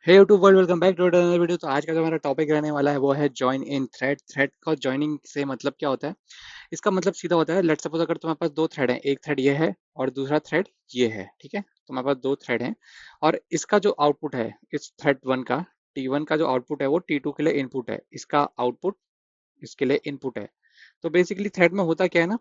Hey YouTube world, welcome back to another video. तो आज का जो हमारा टॉपिक रहने वाला है वो है ज्वाइन इन थ्रेड। थ्रेड का ज्वाइनिंग से मतलब क्या होता है? इसका मतलब सीधा होता है, लेट्स सपोज अगर तुम्हारे पास दो थ्रेड हैं, एक थ्रेड ये है और दूसरा थ्रेड ये है, ठीक है। तुम्हारे पास दो थ्रेड हैं और इसका जो आउटपुट है इस थ्रेड वन का, T1 का जो आउटपुट है वो T2 के लिए इनपुट है, इसका आउटपुट इसके लिए इनपुट है। तो बेसिकली थ्रेड में होता क्या है ना,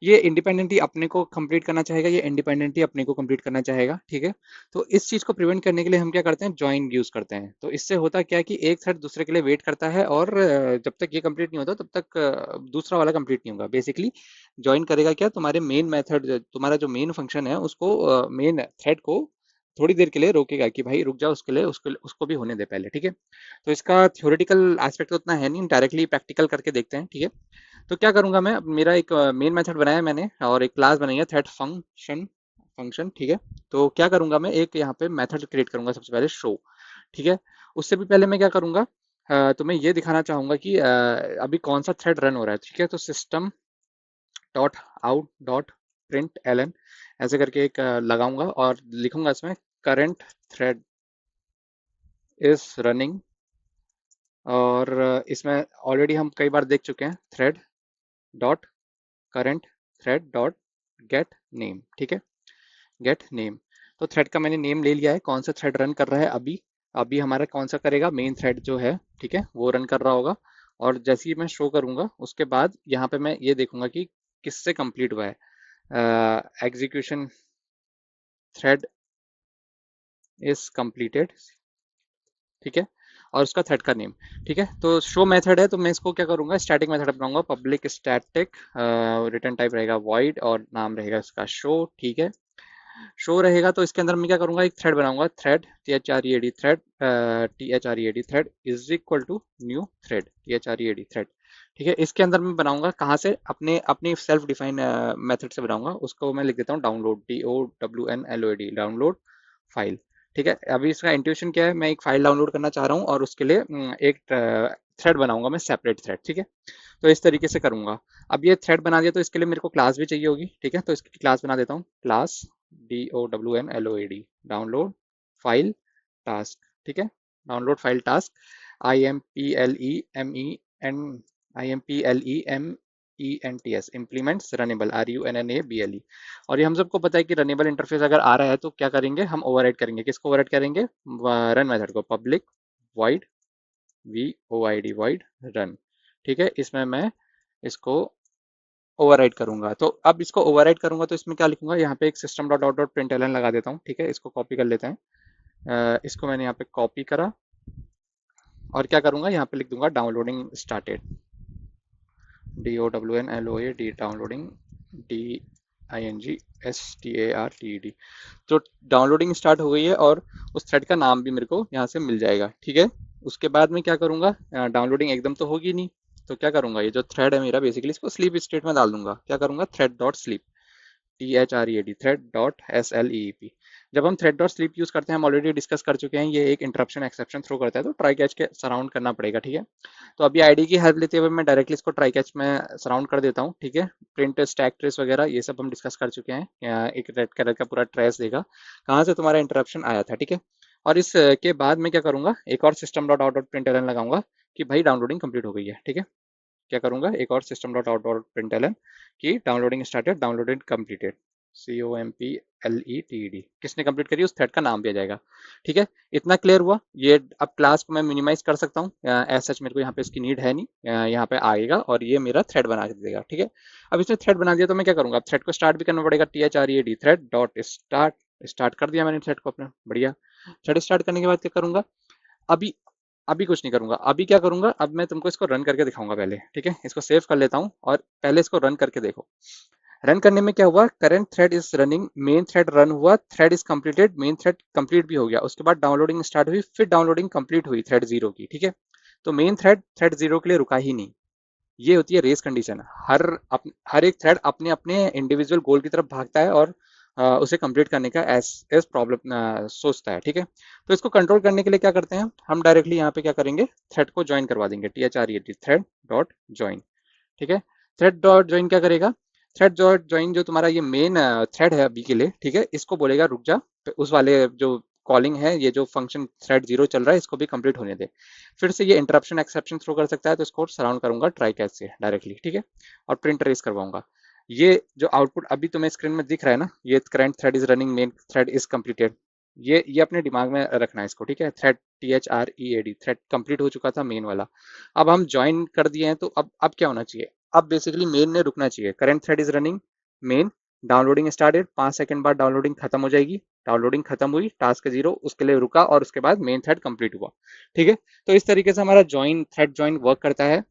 ये इंडिपेंडेंटली अपने को कंप्लीट करना चाहेगा, ये इंडिपेंडेंटली अपने को कंप्लीट करना चाहेगा, ठीक है। तो इस चीज को प्रिवेंट करने के लिए हम क्या करते हैं, ज्वाइन यूज करते हैं। तो इससे होता क्या है कि एक थ्रेड दूसरे के लिए वेट करता है और जब तक ये कंप्लीट नहीं होता तब तक दूसरा वाला कंप्लीट नहीं होगा। बेसिकली ज्वाइन करेगा क्या, तुम्हारे मेन मेथड, तुम्हारा जो मेन फंक्शन है उसको, मेन थ्रेड को थोड़ी देर के लिए रोकेगा कि भाई रुक जाओ, उसके लिए उसको भी होने दे पहले, ठीक है। तो इसका थ्योरेटिकल एस्पेक्ट तो उतना है नहीं, डायरेक्टली प्रैक्टिकल करके देखते हैं, ठीक है। तो क्या करूंगा मैं, मेरा एक मेन मेथड बनाया है मैंने और एक क्लास बनाई है थ्रेड फंक्शन फंक्शन, ठीक है। तो क्या करूंगा मैं, एक यहाँ पे मेथड क्रिएट करूंगा सबसे पहले, शो, ठीक है। उससे भी पहले मैं क्या करूंगा, तो मैं ये दिखाना चाहूंगा कि अभी कौन सा थ्रेड रन हो रहा है, ठीक है। तो system dot out dot print L N ऐसे करके एक लगाऊंगा और लिखूंगा इसमें करंट थ्रेड इज रनिंग। और इसमें ऑलरेडी हम कई बार देख चुके हैं, thread dot current thread dot gate name, ठीक है, गेट नेम। तो थ्रेड का मैंने नेम ले लिया है, कौन सा थ्रेड रन कर रहा है अभी। अभी हमारा कौन सा करेगा, मेन थ्रेड जो है, ठीक है, वो रन कर रहा होगा। और जैसे ही मैं शो करूंगा उसके बाद यहाँ पे मैं ये देखूंगा कि किससे कंप्लीट हुआ है। एग्जीक्यूशन थ्रेड इज कंप्लीटेड, ठीक है, और उसका थ्रेड का नेम, ठीक है। तो शो मेथड है, तो मैं इसको क्या करूंगा, स्टैटिक मेथड अपनाऊंगा, पब्लिक स्टैटिक, रिटर्न टाइप रहेगा वॉइड और नाम रहेगा इसका शो, ठीक है। शो रहेगा तो इसके अंदर मैं क्या करूंगा, एक थ्रेड बनाऊंगा, thread THREAD thread, THREAD thread is equal to new thread THREAD thread, ठीक है। इसके अंदर मैं बनाऊंगा कहाँ से, अपने अपनी सेल्फ डिफाइन मेथड से बनाऊंगा। उसको मैं लिख देता हूँ डाउनलोड, DOWNLOAD, डाउनलोड फाइल, ठीक है। अभी इसका इंट्यूशन क्या है, मैं एक फाइल डाउनलोड करना चाह रहा हूँ और उसके लिए एक थ्रेड बनाऊंगा मैं, सेपरेट थ्रेड, ठीक है। तो इस तरीके से करूंगा। अब ये थ्रेड बना दिया तो इसके लिए मेरे को क्लास भी चाहिए होगी, ठीक है। तो इसकी क्लास बना देता हूँ, class DOWNLOAD, download file task, ठीक है, download file task, IMPLEMENT implements runnable RUNNABLE। और ये हम सबको पता है कि रनेबल इंटरफेस अगर आ रहा है तो क्या करेंगे, हम ओवरराइड करेंगे, किसको ओवरराइड करेंगे, रन मेथड को, public wide VOID wide run, ठीक है। इसमें मैं इसको ओवरराइड करूंगा। तो अब इसको ओवरराइड करूंगा तो इसमें क्या लिखूंगा, यहाँ पे एक system dot out dot println लगा देता हूँ, ठीक है। इसको कॉपी कर लेते हैं, इसको मैंने यहाँ पे कॉपी करा और क्या करूंगा, यहाँ पे लिख दूंगा downloading started, DOWNLOAD, downloading DINGSTARTED। तो डाउनलोडिंग स्टार्ट हो गई है और उस थ्रेड का नाम भी मेरे को यहाँ से मिल जाएगा, ठीक है। उसके बाद में क्या करूंगा, डाउनलोडिंग एकदम तो होगी नहीं, तो क्या करूंगा, ये जो थ्रेड है मेरा, बेसिकली इसको स्लीप स्टेट में डाल दूंगा। क्या करूंगा, thread dot sleep, THREAD thread dot SLEEP। जब हम थ्रेड डॉट स्लीप यूज करते हैं, हम ऑलरेडी डिस्कस कर चुके हैं, ये एक इंटरप्शन एक्सेप्शन थ्रो करता है, तो ट्राई कैच के सराउंड करना पड़ेगा, ठीक है। तो अभी आईडी की हेल्प लेते हुए मैं डायरेक्टली इसको ट्राई कैच में सराउंड कर देता हूँ, ठीक है। प्रिंट स्टैक ट्रेस वगैरह ये सब हम डिस्कस कर चुके हैं, एक रेड कलर का पूरा ट्रेस देगा कहाँ से तुम्हारा इंटरप्शन आया था, ठीक है। और इसके बाद मैं क्या करूंगा, एक और system dot out dot print लगाऊंगा कि भाई डाउनलोडिंग कंप्लीट हो गई है, ठीक है। क्या करूंगा, एक और system dot out dot print की downloading started, downloaded completed, COMPLETED, किसने कंप्लीट करी उस थ्रेड का नाम दिया जाएगा, ठीक है। इतना क्लियर हुआ। ये अब क्लास को मैं मिनिमाइज कर सकता हूँ, एज सच मेरे को यहाँ पे इसकी नीड है नहीं, यहाँ पे आएगा और ये मेरा थ्रेड बना के देगा, ठीक है। अब इसने थ्रेड बना दिया तो मैं क्या करूंगा, थ्रेड को स्टार्ट भी करना पड़ेगा, THREAD thread dot start, start कर दिया मैंने थ्रेड को अपना, बढ़िया। थ्रेड स्टार्ट करने के बाद क्या करूंगा, अभी अभी कुछ नहीं करूंगा, अभी क्या करूंगा, अब मैं तुमको इसको रन करके दिखाऊंगा पहले, ठीक है। इसको सेव कर लेता हूँ और पहले इसको रन करके देखो। रन करने में क्या हुआ, current thread is running, main thread run हुआ, thread is completed, main thread complete भी हो गया। उसके बाद डाउनलोडिंग स्टार्ट हुई, फिर डाउनलोडिंग कंप्लीट हुई थ्रेड जीरो की, ठीक है। तो मेन थ्रेड थ्रेड जीरो के लिए रुका ही नहीं। ये होती है रेस कंडीशन। हर एक थ्रेड अपने अपने इंडिविजुअल गोल की तरफ भागता है और उसे कंप्लीट करने का एस एस प्रॉब्लम सोचता है, ठीक है। तो इसको कंट्रोल करने के लिए क्या करते हैं, हम डायरेक्टली यहाँ पे क्या करेंगे, थ्रेड को ज्वाइन करवा देंगे, THREAD थ्रेड डॉट ज्वाइन, ठीक है। थ्रेड डॉट ज्वाइन क्या करेगा, थ्रेड डॉट ज्वाइन जो तुम्हारा ये मेन थ्रेड है अभी के लिए, ठीक है, इसको बोलेगा रुक जा, तो उस वाले जो कॉलिंग है, ये जो फंक्शन थ्रेड 0 चल रहा है इसको भी कंप्लीट होने दे। फिर से ये इंटरप्शन एक्सेप्शन थ्रो कर सकता है, तो इसको सराउंड करूंगा ट्राई कैच से डायरेक्टली, ठीक है, और प्रिंट रेस करवाऊंगा। ये जो आउटपुट अभी तुम्हें स्क्रीन में दिख रहा है ना, ये current thread is running, main thread is completed, ये अपने दिमाग में रखना है इसको, ठीक है। थ्रेड THREAD, थ्रेड कंप्लीट हो चुका था मेन वाला। अब हम ज्वाइन कर दिए हैं, तो अब क्या होना चाहिए, अब बेसिकली मेन ने रुकना चाहिए। Current thread is running main, downloading started, 5 second बाद डाउनलोडिंग खत्म हो जाएगी, डाउनलोडिंग खत्म हुई, टास्क 0 उसके लिए रुका, और उसके बाद मेन थ्रेड कंप्लीट हुआ, ठीक है। तो इस तरीके से हमारा थ्रेड ज्वाइन वर्क करता है।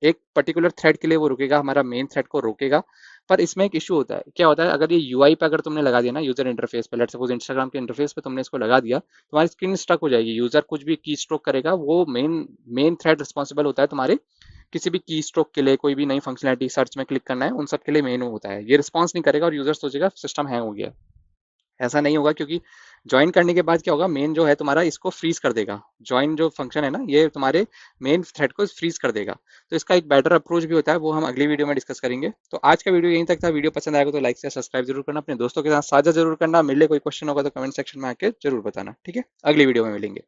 एक पर्टिकुलर थ्रेड के लिए वो रुकेगा, हमारा मेन थ्रेड को रोकेगा। पर इसमें एक इशू होता है, क्या होता है, अगर ये यूआई पे अगर तुमने लगा दिया ना, यूजर इंटरफेस पे, लेट्स सपोज इंस्टाग्राम के इंटरफेस पे तुमने इसको लगा दिया, तुम्हारी स्क्रीन स्टक हो जाएगी। यूजर कुछ भी की स्ट्रोक करेगा, वो मेन थ्रेड रिस्पॉन्सिबल होता है तुम्हारे किसी भी की स्ट्रोक के लिए, कोई भी नई फंक्शनलिटी सर्च में क्लिक करना है, उन सब के लिए मेन होता है। ये रिस्पॉन्स नहीं करेगा और यूजर सोचेगा सिस्टम हैंग हो गया। ऐसा नहीं होगा, क्योंकि ज्वाइन करने के बाद क्या होगा, मेन जो है तुम्हारा इसको फ्रीज कर देगा। ज्वाइन जो फंक्शन है ना, ये तुम्हारे मेन थ्रेड को फ्रीज कर देगा। तो इसका एक बेटर अप्रोच भी होता है, वो हम अगली वीडियो में डिस्कस करेंगे। तो आज का वीडियो यहीं तक था। वीडियो पसंद आएगा तो लाइक से सब्सक्राइब जरूर करना, अपने दोस्तों के साथ साझा जरूर करना। मिले कोई क्वेश्चन होगा तो कमेंट सेक्शन में आके जरूर बताना, ठीक है। अगली वीडियो में मिलेंगे।